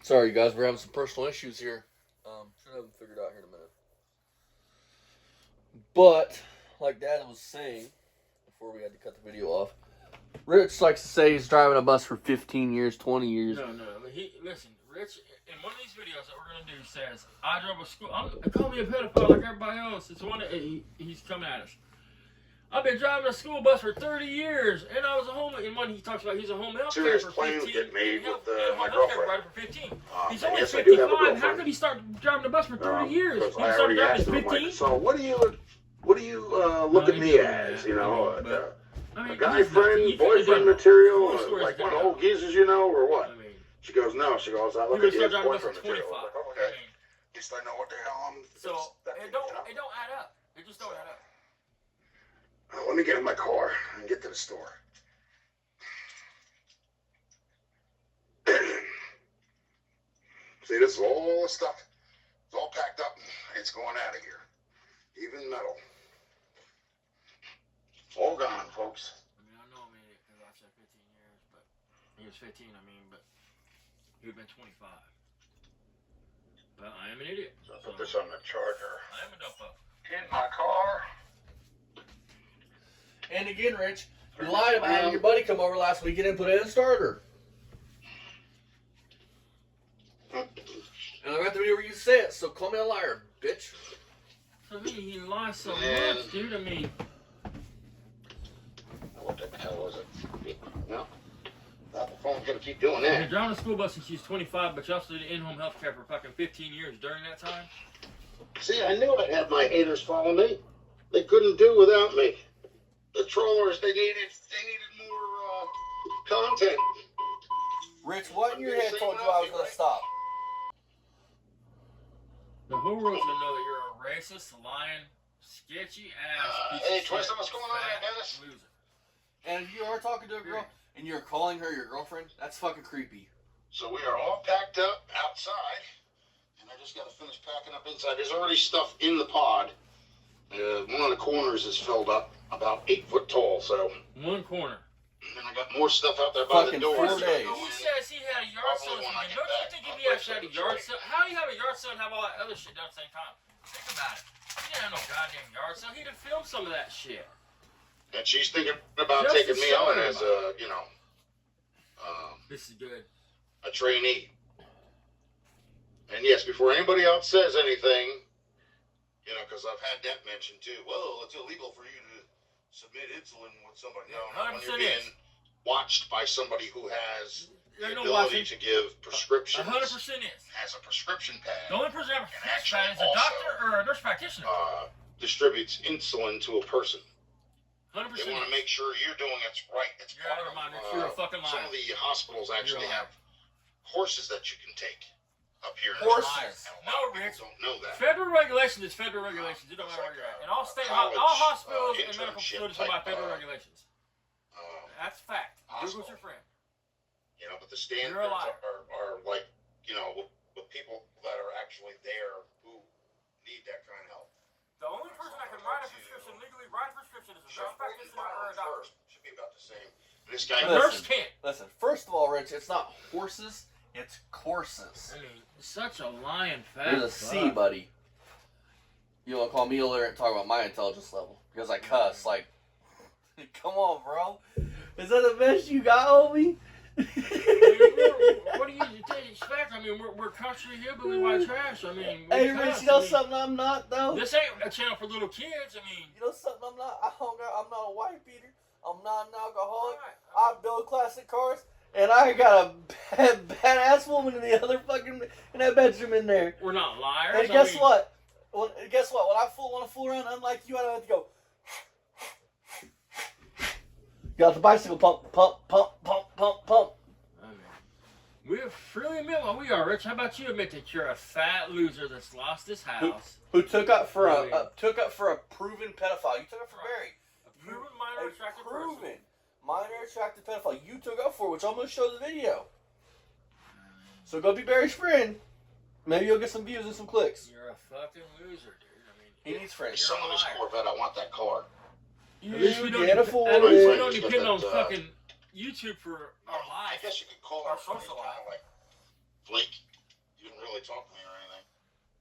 Sorry, you guys, we're having some personal issues here. Should have them figured out here in a minute. But, like Dad was saying, before we had to cut the video off, Rich likes to say he's driving a bus for 15 years, 20 years. No. Listen, Rich, in one of these videos that we're going to do, says, I drove a school, call me a pedophile like everybody else. It's one that he's coming at us. I've been driving a school bus for 30 years, and I was a home. And when he talks about he's a home health care for 15, claims get made with my girlfriend girlfriend. For 15. He's And only yes, I do have a 55. How girlfriend. could he start driving the bus for 30 years? Because He I started already driving asked at him, 15. like, so what do you look at me as? You know, a guy friend, boyfriend material, like one of old geezers, you know, or what? She goes, no. She goes, I look at you as boyfriend material. I'm like, oh, okay. At least I know what the hell I'm. So it don't add up. It just don't add up. Let me get in my car and get to the store. See, this is all the stuff. It's all packed up. It's going out of here. Even metal. All gone, folks. I mean, I know I'm an idiot because I said 15 years, but he was 15, but he would have been 25. But I am an idiot. So I put this on the charger. I am a dumbo. In my car. And again, Rich, you lied about having your buddy come over last weekend and put in a starter. And I got the video where you say it, so call me a liar, bitch. I mean, he lies so much, dude. I mean, What the hell was it? No. The phone's gonna keep doing you're that. driving a school bus since she's 25, but you also did in-home health care for fucking 15 years during that time. See, I knew I'd have my haters follow me. They couldn't do without me. The trollers, they needed more content. Rich, what in your head told you I was going to stop? The whole world's gonna know that you're a racist, lying, sketchy ass. Hey, Twister, what's going on there, Dennis? Loser. And if you are talking to a girl and you're calling her your girlfriend, that's fucking creepy. So we are all packed up outside, and I just got to finish packing up inside. There's already stuff in the pod. One of the corners is filled up, about 8 foot tall. So One corner. and I got more stuff out there by Fucking the door. 4 That's days. gonna go He in. says he had a yard sale. Probably when I Don't get you back, think I'll if he actually had a place yard it. sale? How do you have a yard sale and have all that other shit done at the same time? Think about it. He didn't have no goddamn yard sale. He'd have filmed some of that shit. And she's thinking about Just taking to me show on him. as a, This is good. a trainee. And yes, before anybody else says anything, because I've had that mentioned too. Well, it's illegal for you to submit insulin with somebody. No, when 100% you're being watched by somebody who has There's the no ability watching. to give prescriptions, 100% is. has a prescription The pad, only person ever And fixed actually that is a also, doctor or a nurse practitioner. distributes insulin to a person. 100% They want to make sure you're doing it right. It's You're out of your mind. You're a fucking some liar. of the hospitals actually You're a liar. have horses that you can take up here. in Horses? Texas, and a lot No, of people Rich. don't know that. Federal regulations is federal regulations. It don't matter where you're at. And all all hospitals and medical internship facilities go by type, federal regulations. Um, That's fact. hospital. Google's your friend. But the standards You're a liar. are like, with people that are actually there who need that kind of help. The only person that can write a prescription, legally write a prescription, is a nurse practitioner or a doctor. Should be about the same. This guy, A Listen. nurse can't. Listen, first of all, Rich, it's not horses, it's courses. I mean, such a lying fat There's a C, buddy. You want to call me over and talk about my intelligence level? Because I cuss, like, come on, bro. Is that the best you got, homie? What do you expect? I mean, we're country hillbilly white trash. I mean, we Hey, cuss. Rich, you know I mean, something I'm not, though? This ain't a channel for little kids. I mean, You know something I'm not? I'm not a white beater. I'm not an alcoholic. Alright. I build classic cars. And I got a badass woman in the other fucking, in that bedroom in there. we're not liars. And guess what? Well, guess what? When I want to fool around, unlike you, I don't have to go. Got the bicycle pump, pump, pump, pump, pump, pump. I mean, we freely admit what we are, Rich. How about you admit that you're a fat loser that's lost his house? Who took up for Really? a proven pedophile? You took up for Barry. A proven minor attractive proven person. minor attractive pedophile. You took up for, which I'm gonna show the video. So go be Barry's friend. Maybe you'll get some views and some clicks. You're a fucking loser, dude. I mean, He needs friends. You're some of a this liar. Corvette, I want that car. You At least we don't can't dep- afford at least we it. don't But depend on that, fucking YouTube for our I life. guess you could call Our it social life. kind of like flake. You didn't really talk to me or anything.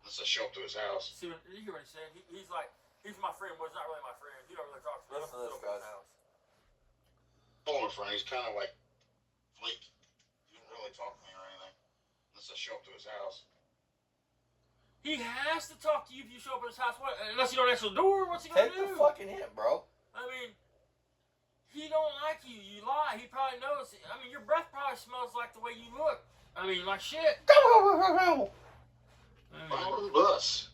Unless I show up to his house. See, you hear what he's saying? He's like, he's my friend, but he's not really my friend. He don't really talk to me. Listen to this, guys. Call him a friend. He's kind of like flaky. You didn't really talk to me or anything. Unless I show up to his house. He has to talk to you if you show up at his house. What? Unless you don't answer the door, what's he gonna do? Take the fucking hint, bro. I mean, he don't like you. You lie. He probably knows. I mean, your breath probably smells like the way you look. I mean, like shit. Follow the bus.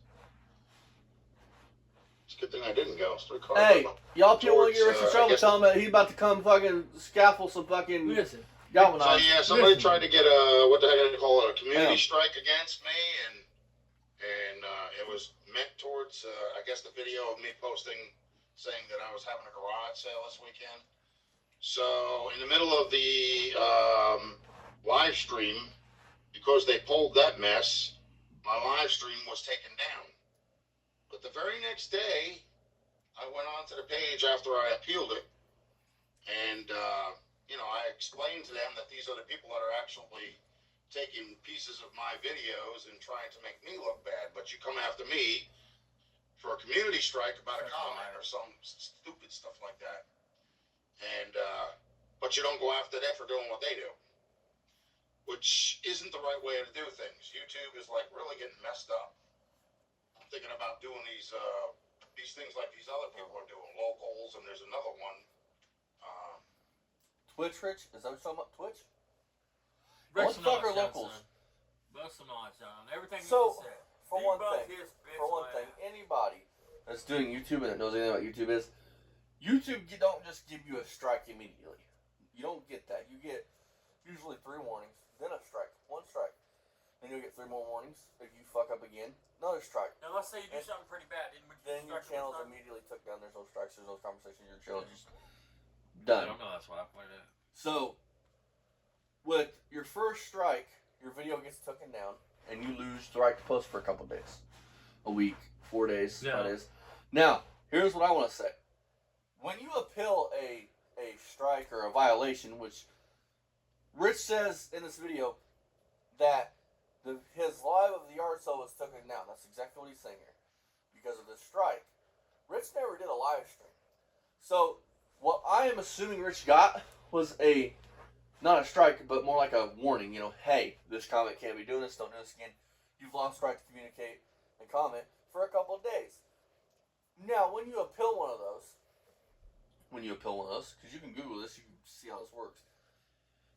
It's a good thing I didn't go. Hey, y'all people want to get Rich in trouble, tell him that he's about to come fucking scaffold some fucking... Listen. So yeah, somebody tried to get a, what the heck do you call it, a community strike against me, and it was meant towards, I guess, the video of me posting saying that I was having a garage sale this weekend. So in the middle of the live stream, because they pulled that mess, my live stream was taken down. But the very next day, I went onto the page after I appealed it, and I explained to them that these are the people that are actually taking pieces of my videos and trying to make me look bad. But you come after me for a community strike about a comment or some stupid stuff like that. And but you don't go after them for doing what they do, which isn't the right way to do things. YouTube is like really getting messed up. I'm thinking about doing these things like these other people are doing, locals, and there's another one. Twitch, Rich? Is that what you're talking about? Twitch? What the fuck are locals? Bust some knowledge down. Everything so, you said. For one thing, anybody that's doing YouTube and that knows anything about YouTube is, YouTube don't just give you a strike immediately. You don't get that. You get usually 3 warnings, then a strike, 1 strike. Then you'll get 3 more warnings. If you fuck up again, another strike. Now let's say you do something pretty bad. Then your channel's immediately took down. There's no strikes, there's no conversation. Your channel's just done. I don't know, that's what I pointed out. So, with your first strike, your video gets taken down, and you lose the right to post for a couple days. A week, 4 days, 5 days. Now, here's what I want to say. When you appeal a strike or a violation, which Rich says in this video that his live of the yard sale was taken down. That's exactly what he's saying here. Because of this strike. Rich never did a live stream. So, what I am assuming Rich got was not a strike, but more like a warning. Hey, this comment can't be doing this, don't do this again. You've lost the right to communicate and comment for a couple of days. Now, when you appeal one of those, because you can Google this, you can see how this works.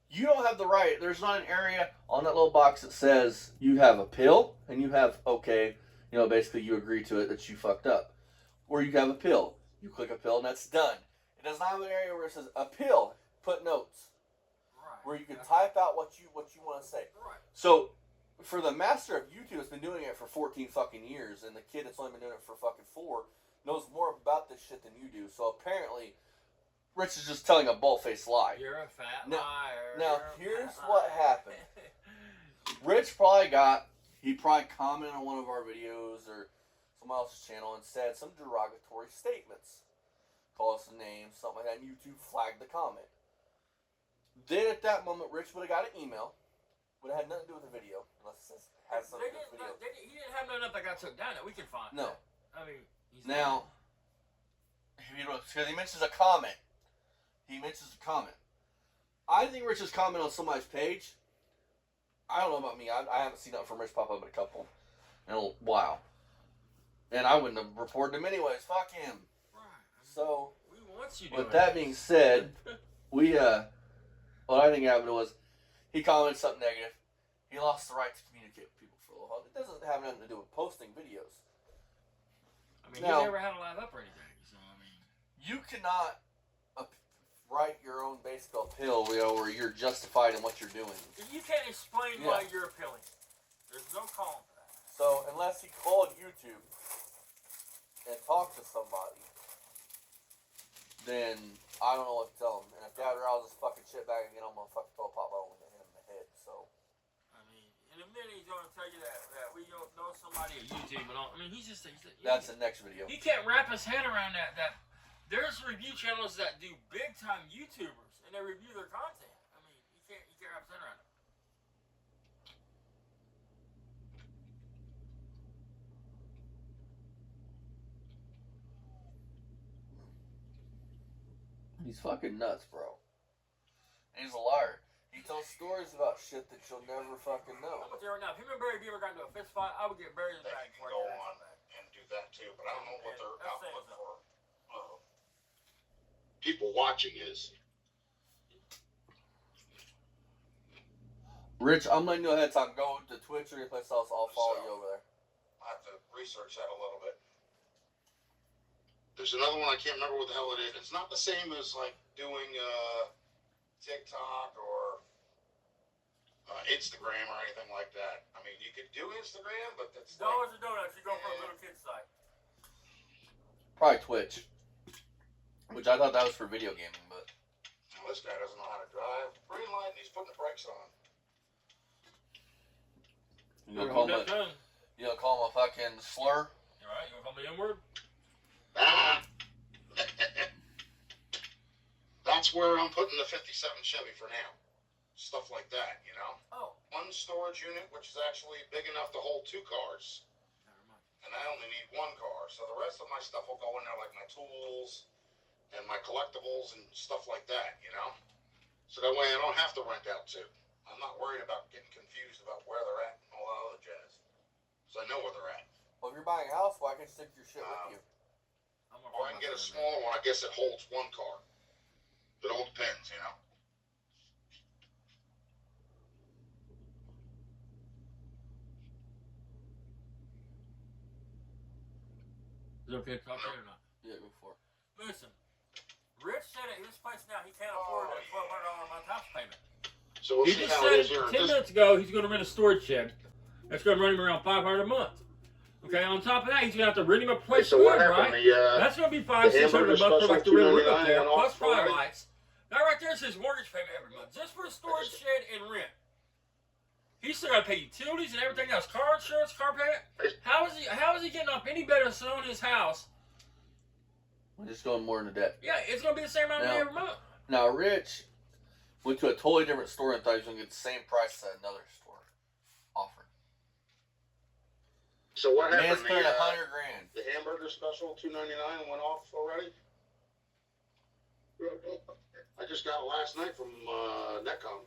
You don't have the right, there's not an area on that little box that says you have appeal, and you have, okay, basically you agree to it that you fucked up. Or you have appeal. You click appeal, and that's done. It does not have an area where it says appeal, put notes. Right. Where you can type out what you want to say. Right. So, for the master of YouTube that's been doing it for 14 fucking years, and the kid that's only been doing it for fucking 4, knows more about this shit than you do. So apparently, Rich is just telling a bull-faced lie. You're a fat liar. Now, here's what happened. Rich probably commented on one of our videos or someone else's channel and said some derogatory statements. Call us a name, something like that, and YouTube flagged the comment. Then at that moment, Rich would have got an email. Would have had nothing to do with the video, unless it has something to do with the video. He didn't have nothing that got took down that we can find. No. I mean, now, because he mentions a comment. I think Rich's comment on somebody's page, I don't know about me, I haven't seen nothing from Rich pop up in a while. And I wouldn't have reported him anyways. Fuck him. Right. So, we want you with that being said, what I think happened was, he commented something negative. He lost the right to communicate with people for a little while. It doesn't have nothing to do with posting videos. I mean, he never had a live up or anything, so I mean. You cannot write your own basic appeal, where you're justified in what you're doing. You can't explain why you're appealing. There's no calling for that. So, unless he called YouTube and talked to somebody, then I don't know what to tell him. And if Dad riles his fucking shit back again, I'm gonna fucking throw a pop bubble and hit him in the head. So, I mean, in a minute he's gonna tell you that we don't know somebody at YouTube and all. I mean, he's that's the next video. He can't wrap his head around that there's review channels that do big time YouTubers and they review their content. I mean, he can't wrap his head around it. He's fucking nuts, bro. And he's a liar. He tells stories about shit that you'll never fucking know. I'm gonna tell you right now, if him and Barry ever got into a fist fight, I would get Barry in the back. They can go on and do that too, but I don't know what their output for people watching is. Rich, I'm letting you ahead of time. Go to Twitch or anyplace else. I'll follow you over there. I have to research that a little bit. There's another one, I can't remember what the hell it is. It's not the same as like doing TikTok or Instagram or anything like that. I mean, you could do Instagram, but that's Dollars and donuts. You go for a little kid's site. Probably Twitch. Which I thought that was for video gaming, but... Now, this guy doesn't know how to drive. Green light and he's putting the brakes on. You gonna call him a fucking slur? You alright? You gonna call me N-word? That's where I'm putting the 57 Chevy for now. Stuff like that, you know? Oh. One storage unit, which is actually big enough to hold 2 cars. And I only need 1 car. So the rest of my stuff will go in there, like my tools and my collectibles and stuff like that, you know? So that way I don't have to rent out 2. I'm not worried about getting confused about where they're at and all that other jazz. So I know where they're at. Well, if you're buying a house, why can't you stick your shit with you? Or I can get a smaller one. I guess it holds 1 car. It all depends, you know? Is it okay to talk to you or not? Yeah, go for it. Listen, Rich said at his place now he can't afford a $1,200 a month house payment. So we'll He see just how it is said here. 10 minutes ago he's going to rent a storage shed. That's going to run him around $500 a month. Okay, on top of that, he's going to have to rent him a place to live, right? That's going to be $500-600 bucks for like the rent room up there, plus private lights. That right there is his mortgage payment every month, just for a storage shed and rent. He's still got to pay utilities and everything else, car insurance, car payment. How is he getting off any better than owning his house? We're just going more into debt. Yeah, it's going to be the same amount of money every month. Now, Rich went to a totally different store and thought he was going to get the same price that another store offered. So what happened? Man's paying $100,000. The hamburger special, $2.99, went off already. I just got it last night from Netcom.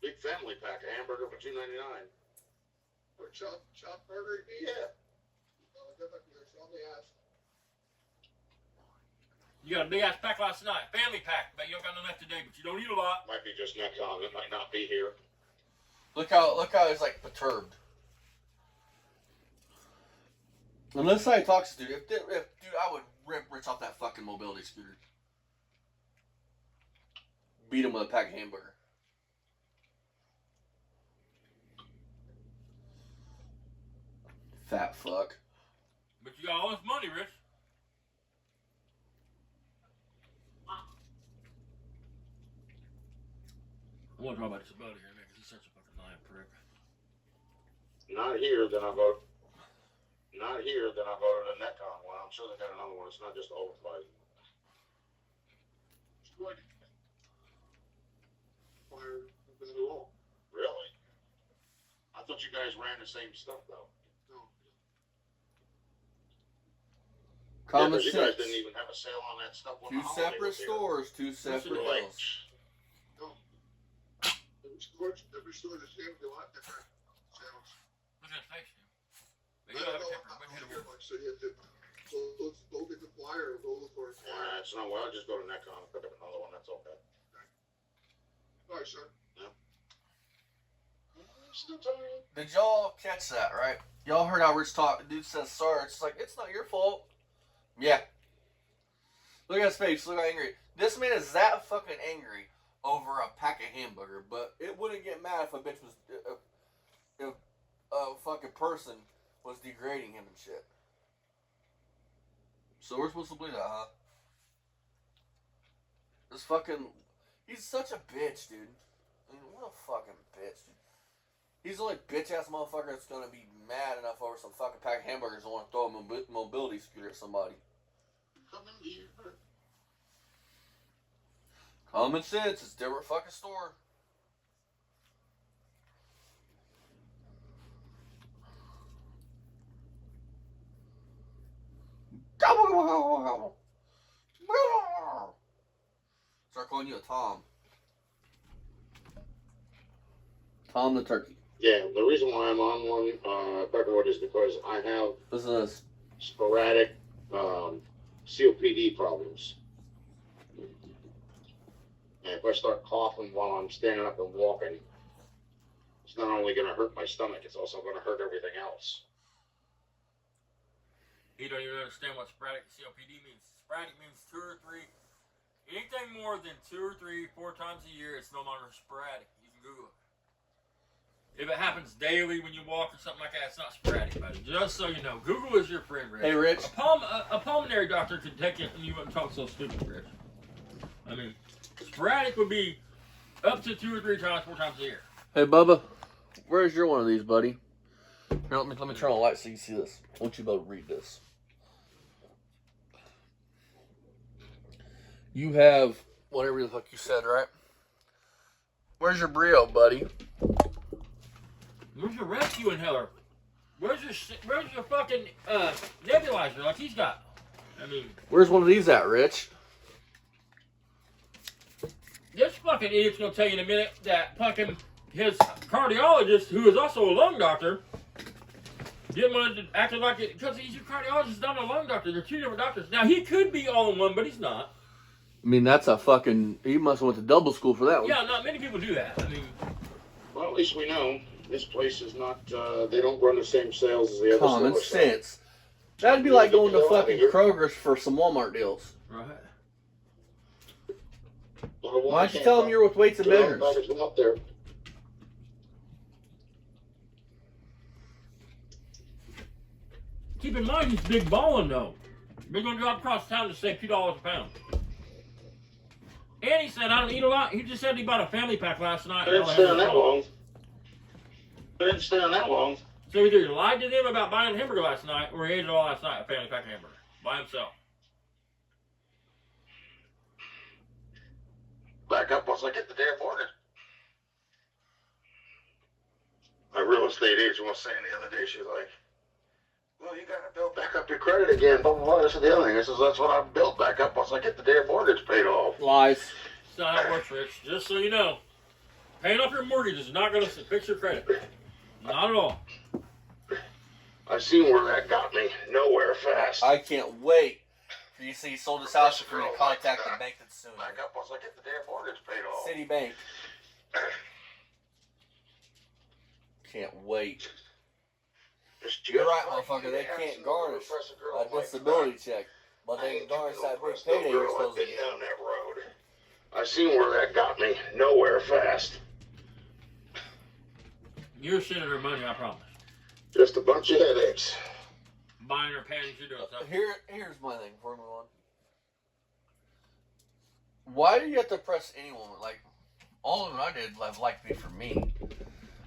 Big family pack, a hamburger for $2.99. For chop burger? Yeah. You got a big ass pack last night, family pack. But you don't got enough left today, but you don't eat a lot. Might be just Netcom. It might not be here. Look how he's like perturbed. And let's say he talks to dude. If dude, I would rip Rich off that fucking mobility scooter. Beat him with a pack of hamburger. Fat fuck. But you got all this money, Rich. I want to talk about this about here, man, because he's such a fucking lying prick. Not here, then I'll go. Not here, then I'll go to the Netcom one. I'm sure they got another one. It's not just Overfight. Really? I thought you guys ran the same stuff, though. No. Common You sense. guys didn't even have a sale on that stuff. When 2 the holiday separate was here. stores, 2 separate Like, deals. every store the same, a lot different sales. Look at his face, dude. But you don't have a temper. But hit him with So you have to let's go get the flyer or go look for a flyer. It's not well. I'll just go to Netcom and pick up another one. That's okay. All right, sir. Yeah. Did y'all catch that, right? Y'all heard how Rich talk. Dude says sorry. It's like, it's not your fault. Yeah. Look at his face. Look how angry. This man is that fucking angry over a pack of hamburger, but it wouldn't get mad if a bitch was, if a fucking person was degrading him and shit. So we're supposed to believe that, huh? This fucking, he's such a bitch, dude. I mean, what a fucking bitch, dude. He's the only bitch ass motherfucker that's gonna be mad enough over some fucking pack of hamburgers and want to throw a mobility scooter at somebody. Come in here. Common sense, it's a different fucking store. Start calling you a Tom. Tom the turkey. Yeah, the reason why I'm on one, Peckerwood, is because I have sporadic COPD problems. And if I start coughing while I'm standing up and walking, it's not only going to hurt my stomach, it's also going to hurt everything else. You don't even understand what sporadic COPD means. Sporadic means 2 or 3. Anything more than 2 or 3, 4 times a year, it's no longer sporadic. You can Google it. If it happens daily when you walk or something like that, it's not sporadic, buddy. Just so you know, Google is your friend, Rich. Hey, Rich. A pulmonary doctor could take it and you wouldn't talk so stupid, Rich. I mean, sporadic would be up to 2 or 3 times, 4 times a year. Hey, Bubba, where's your one of these, buddy? Here, let me turn on the light so you can see this. I want you to be able to read this. You have whatever the fuck you said, right? Where's your Brio, buddy? Where's your rescue inhaler? Where's your fucking nebulizer like he's got? I mean, where's one of these at, Rich? This fucking idiot's gonna tell you in a minute that fucking his cardiologist, who is also a lung doctor, didn't want to act like it because he's a cardiologist, not a lung doctor. They're 2 different doctors. Now he could be all in one, but he's not. I mean, that's a fucking. He must have went to double school for that one. Yeah, not many people do that. I mean, well, at least we know this place is not. They don't run the same sales as the other. Common sense. That'd be like going to fucking Kroger's for some Walmart deals. Right. Why don't you tell them you're with Weights and Measures? Up there. Keep in mind he's big balling though. We're gonna drive across town to save $2 a pound. And he said I don't eat a lot. He just said he bought a family pack last night. I didn't stay on that long. So either he lied to them about buying a hamburger last night, or he ate it all last night, a family pack hamburger, by himself. Back up once I get the damn mortgage. My real estate agent was saying the other day, she's like, well, you gotta build back up your credit again, blah, blah, blah, this is the other thing. I says, that's what I've built back up once I get the damn mortgage paid off. Lies. That's not how it works, Rich. Just so you know, paying off your mortgage is not gonna fix your credit. Not at all. I seen where that got me. Nowhere fast. I can't wait for you to see he sold his house for me to contact the bank that's soon. Back up once I get the damn mortgage paid off. Citibank. Can't wait. You're right, motherfucker. They can't garnish a disability check, but they can garnish that big payday you're supposed to get. Down that road. I seen where that got me. Nowhere fast. You're sending her money, I promise. Just a bunch of headaches. Buying her panties, you're doing something. Here's my thing before we move on. Why do you have to press any woman? Like, all of them I did have liked me for me.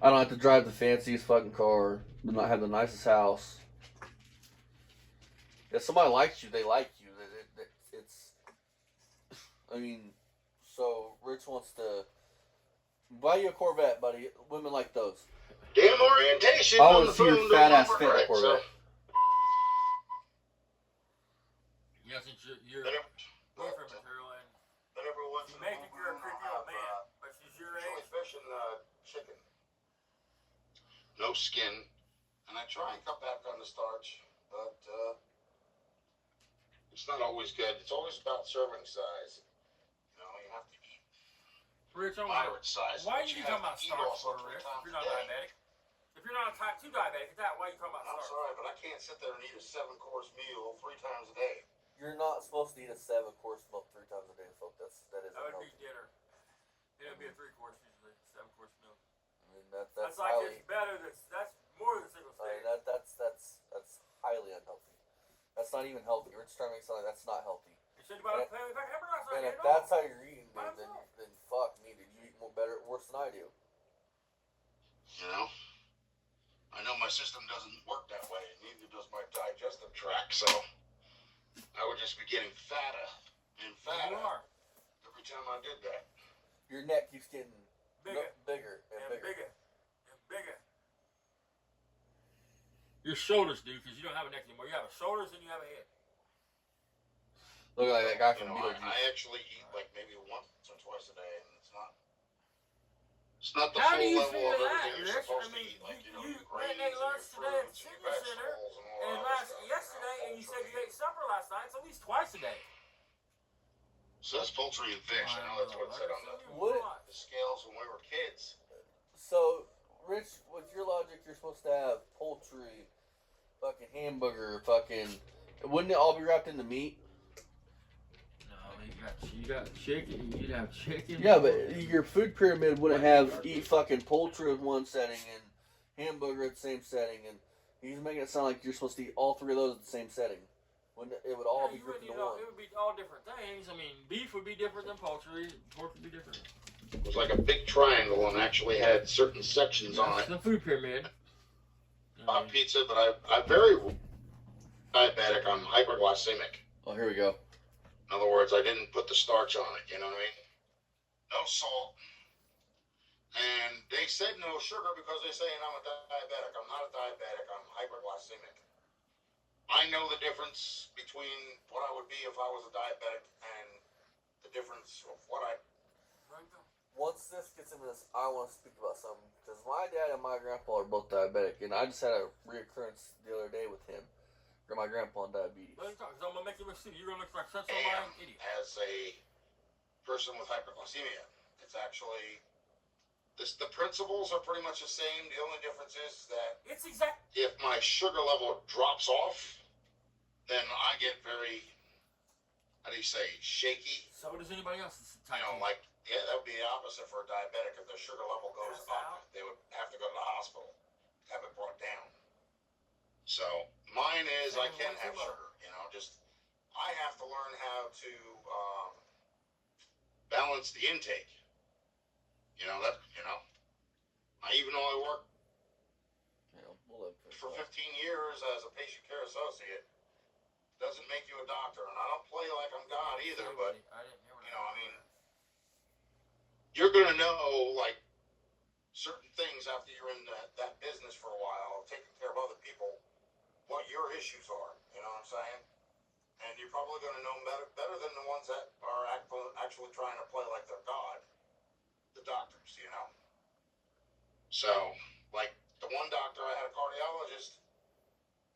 I don't have to drive the fanciest fucking car, do not have the nicest house. If somebody likes you, they like you. It's. I mean, so Rich wants to buy you a Corvette, buddy. Women like those. Damn orientation. I want to see your fat ass fit in a Corvette. Yes, it's your boyfriend material, and you may think you're a creepy old man, but she's your age. Fish and chicken. No skin. And I try and cut back on the starch, but it's not always good. It's always about serving size. You know, you have to eat Rich, moderate size. Why are you talking about starch for, Rich, if you're not diabetic? If you're not a type 2 diabetic, why are you talking about starch? I'm sorry, but I can't sit there and eat a 7-course meal 3 times a day. You're not supposed to eat a 7-course meal 3 times a day, folks. That is That would unhealthy. be dinner. It would be a 3-course usually, 7-course meal. I mean, that's like highly. it's better. That's more than single I mean, stage. that's highly unhealthy. That's not even healthy. We're just trying to make something that's not healthy. You said about a family pack hamburger last And night. if that's how you're eating, dude, then fuck me, dude. You eat worse than I do. You know? I know my system doesn't work that way, and neither does my digestive tract, so I would just be getting fatter and fatter every time I did that. Your neck keeps getting bigger and bigger. and bigger. Your shoulders do, because you don't have a neck anymore. You have a shoulders and you have a head. Look like that guy from Beetlejuice. I actually eat like maybe once twice a day, and it's not. It's not the How full do you level feel of that, everything you're Rich? supposed I mean, to eat, like, you grains ate and lunch your today at the fruits and senior your center, vegetables and all and that stuff. yesterday, and you said you ate supper last night. It's at least twice a day. So that's poultry and fish. I know that's what it said on the scales when we were kids. So, Rich, with your logic, you're supposed to have poultry, fucking hamburger, fucking. Wouldn't it all be wrapped into meat? You got chicken. You'd have chicken. Yeah, but your food pyramid wouldn't have eat fucking poultry in one setting and hamburger at the same setting, and he's making it sound like you're supposed to eat all three of those at the same setting. When it would all be grouped into one. It would be all different things. I mean, beef would be different than poultry. Pork would be different. It was like a big triangle and actually had certain sections on it. The food pyramid. Pizza, but I'm very diabetic. I'm hyperglycemic. Oh, here we go. In other words, I didn't put the starch on it, you know what I mean? No salt. And they said no sugar because they're saying I'm a diabetic. I'm not a diabetic. I'm hyperglycemic. I know the difference between what I would be if I was a diabetic and the difference of what I... Once this gets into this, I want to speak about something. Because my dad and my grandpa are both diabetic. And I just had a reoccurrence the other day with him. My grandpa on diabetes. Because I'm going to make you look stupid. You're going to look like such a lying idiot. As a person with hyperglycemia, it's actually... The principles are pretty much the same. The only difference is that it's exact. If my sugar level drops off, then I get very, how do you say, shaky. So does anybody else. You know, like, yeah, that would be the opposite for a diabetic. If their sugar level goes up, they would have to go to the hospital to have it brought down. So mine is I can have sugar, you know, just I have to learn how to balance the intake. You know, even though I worked for 15 years as a patient care associate, doesn't make you a doctor. And I don't play like I'm God either, but, you know, I mean, you're going to know, like, certain things after you're in that business for a while, taking care of other people, what your issues are, you know what I'm saying? And you're probably going to know better than the ones that are actually trying to play like they're God. The doctors, you know. So, like, the one doctor, I had a cardiologist,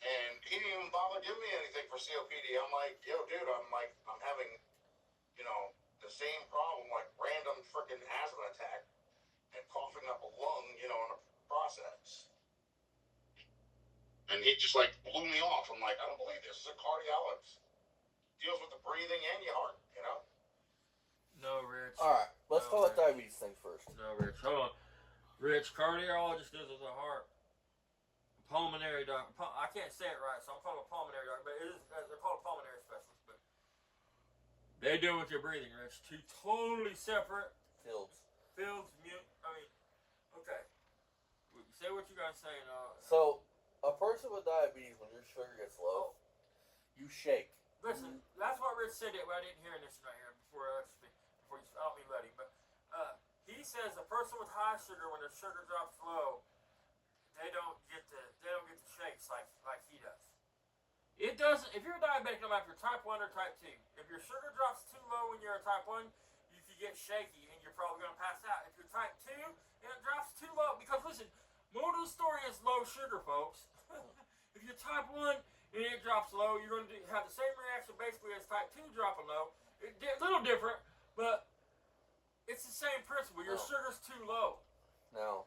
and he didn't even bother giving me anything for COPD. I'm like, yo, dude, I'm having, you know, the same problem, like random freaking asthma attack and coughing up a lung, you know, in a process. And he just, like, blew me off. I'm like, I don't believe this. This is a cardiologist. Deals with the breathing and your heart, you know. No, Rich. All right, let's talk about diabetes thing first. No, Rich. Hold on. Rich, cardiologist deals with the heart. Pulmonary doctor. I can't say it right, so I'm calling a pulmonary doctor, but they're called pulmonary specialists. But they deal with your breathing, Rich. Two totally separate fields. Mute. I mean, okay. Say what you gotta say. So, a person with diabetes, when your sugar gets low, you shake. Listen, that's what Rich said. I didn't hear this right here before I speak. I don't mean Letty, but he says a person with high sugar, when their sugar drops low, they don't get the shakes like he does. It doesn't. If you're a diabetic, no matter if you're type 1 or type 2, if your sugar drops too low when you're a type 1, you can get shaky and you're probably going to pass out. If you're type 2 and it drops too low, because listen, moral of the story is low sugar, folks. If you're type 1 and it drops low, you're going to have the same reaction basically as type 2 dropping low. A little different, but it's the same principle. Your sugar's too low. Now,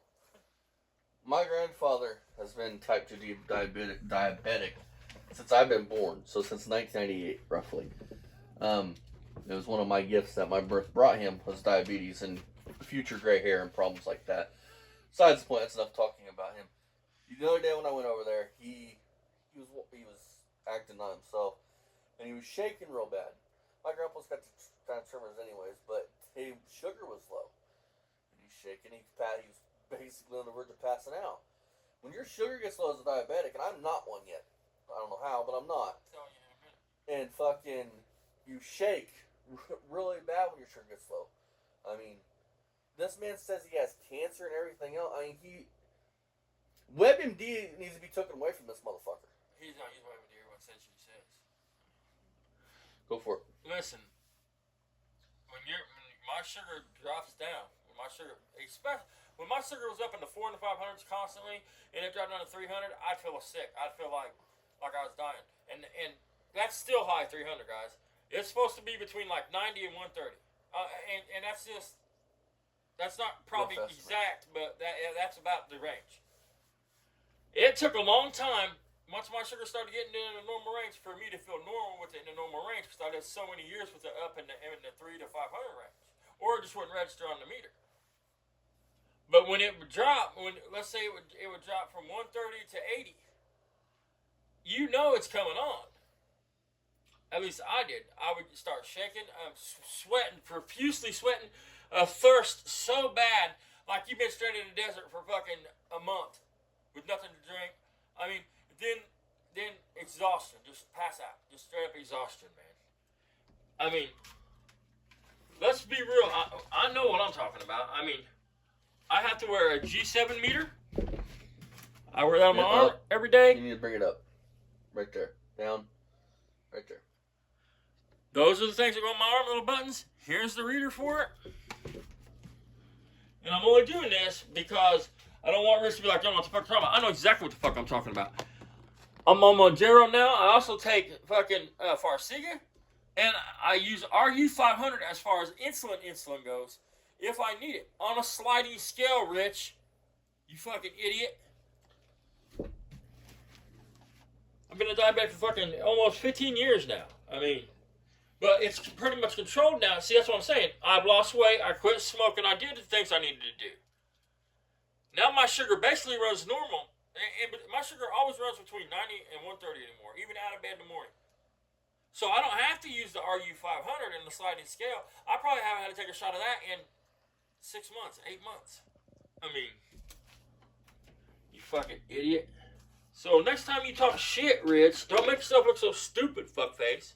my grandfather has been type 2 diabetic since I've been born, so since 1998, roughly. It was one of my gifts that my birth brought him was diabetes and future gray hair and problems like that. Besides the point, that's enough talking about him. The other day when I went over there, he was acting on himself, and he was shaking real bad. My grandpa's got kind of tremors anyways, but his sugar was low. And he's shaking, he was basically on the verge of passing out. When your sugar gets low as a diabetic, and I'm not one yet, I don't know how, but I'm not. And fucking, you shake really bad when your sugar gets low. I mean, this man says he has cancer and everything else. I mean, WebMD needs to be taken away from this motherfucker. He's not using WebMD. Everyone says he says. Go for it. Listen, when my sugar drops down. When my sugar, especially when my sugar was up in the 400 and 500s constantly, and it dropped down to 300, I'd feel sick. I'd feel like I was dying. And that's still high 300, guys. It's supposed to be between like 90 and 130. And that's just, that's not probably exact, but that's about the range. It took a long time, once my sugar started getting in the normal range, for me to feel normal with it in the normal range, because I did so many years with it up in the 300 to 500 range. Or it just wouldn't register on the meter. But when it would drop, let's say it would drop from 130 to 80, you know it's coming on. At least I did. I would start shaking, sweating, profusely sweating, thirst so bad, like you've been stranded in the desert for fucking a month with nothing to drink. I mean, then exhaustion, just pass out, just straight up exhaustion, man. I mean, let's be real. I know what I'm talking about. I mean, I have to wear a G7 meter. I wear that on my arm every day. You need to bring it up. Right there. Down. Right there. Those are the things that go on my arm, little buttons. Here's the reader for it. And I'm only doing this because I don't want Rich to be like, what the fuck I'm talking about. I know exactly what the fuck I'm talking about. I'm on Mounjaro now. I also take fucking Farxiga. And I use RU500 as far as insulin goes, if I need it. On a sliding scale, Rich. You fucking idiot. I've been a diabetic for fucking almost 15 years now. I mean, but it's pretty much controlled now. See, that's what I'm saying. I've lost weight. I quit smoking. I did the things I needed to do. Now my sugar basically runs normal. And my sugar always runs between 90 and 130 anymore, even out of bed in the morning. So I don't have to use the RU500 in the sliding scale. I probably haven't had to take a shot of that in 6 months, 8 months. I mean, you fucking idiot. So next time you talk shit, Rich, don't make yourself look so stupid, fuckface.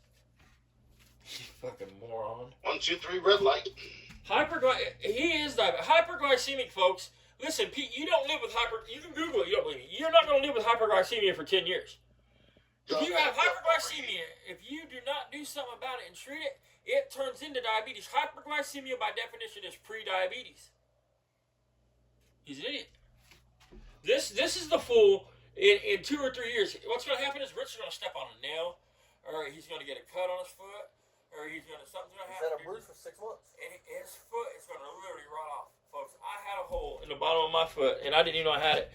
You fucking moron. 1, 2, 3, red light. He is hyperglycemic, folks. Listen, Pete, you don't live with you can Google it, you don't believe me. You're not going to live with hyperglycemia for 10 years. If you have hyperglycemia, if you do not do something about it and treat it, it turns into diabetes. Hyperglycemia, by definition, is pre-diabetes. He's an idiot. This is the fool in 2 or 3 years. What's going to happen is Rich is going to step on a nail, or he's going to get a cut on his foot, or something's going to happen. He's had a bruise for 6 months. And his foot is going to literally rot off. Folks, I had a hole in the bottom of my foot, and I didn't even know I had it.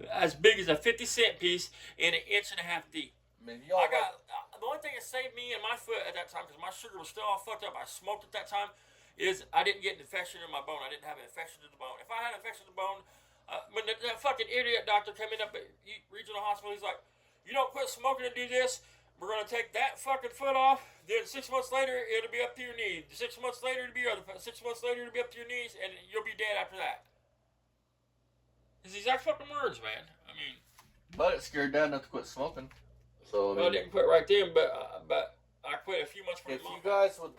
As big as a 50-cent piece and 1.5 inches deep. The only thing that saved me and my foot at that time, because my sugar was still all fucked up, I smoked at that time, is I didn't get an infection in my bone. I didn't have an infection in the bone. If I had an infection in the bone, when that fucking idiot doctor came in up at regional hospital, he's like, you don't quit smoking and do this, we're going to take that fucking foot off, then 6 months later, it'll be up to your knee. 6 months later, it'll be your other foot. 6 months later, it'll be up to your knees, and you'll be dead after that. His exact fucking words, man. I mean... But it scared Dad not to quit smoking. So, I didn't quit right then, but I quit a few months before.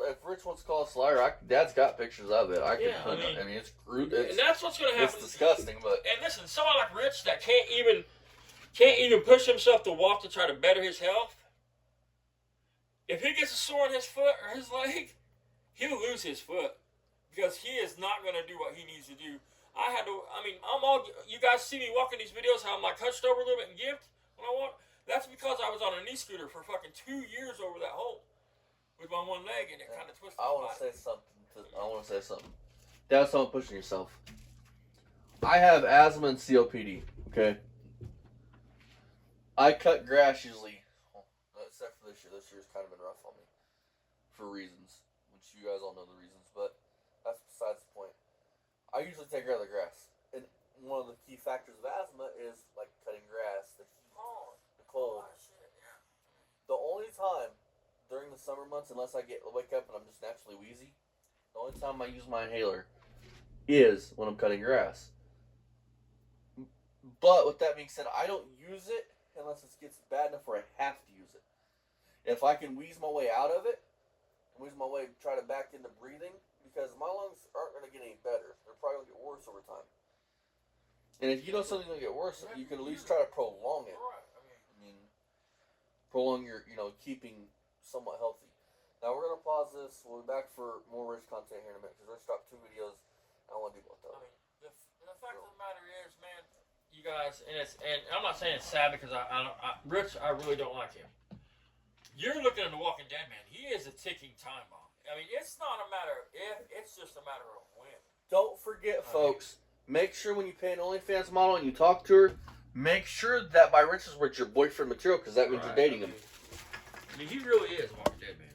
If Rich wants to call us a liar, Dad's got pictures of it. It's crude. And that's what's going to happen. It's disgusting, but... And listen, someone like Rich that can't even push himself to walk to try to better his health, if he gets a sore in his foot or his leg, he'll lose his foot because he is not going to do what he needs to do. You guys see me walking these videos, how I'm like hunched over a little bit and gimped when I walk. That's because I was on a knee scooter for fucking 2 years over that hole with my one leg, and it kind of twisted. I want to say something. That's not pushing yourself. I have asthma and COPD. Okay. I cut grass usually. Except for this year. This year's kind of been rough on me. For reasons. Which you guys all know the reasons. But that's besides the point. I usually take care of the grass. And one of the key factors of asthma is like cutting grass, the cold. The only time during the summer months, unless I wake up and I'm just naturally wheezy, the only time I use my inhaler is when I'm cutting grass. But with that being said, I don't use it unless it gets bad enough where I have to use it. If I can wheeze my way out of it, try to back into breathing, because my lungs aren't going to get any better. They're probably going to get worse over time. And if you know something's going to get worse, you can at least try to prolong it. Prolong your, keeping somewhat healthy. Now we're gonna pause this. We'll be back for more Rich content here in a minute because Rich dropped 2 videos. I want to do both of them. I mean, the fact of the matter is, man, you guys, and I'm not saying it's sad because Rich, I really don't like him. You're looking at the Walking Dead, man. He is a ticking time bomb. I mean, it's not a matter of if; it's just a matter of when. Don't forget, folks. Make sure when you pay an OnlyFans model and you talk to her, make sure that by Rich's words, your boyfriend material, because that means you're dating him. I mean, he really is Walking Dead, man.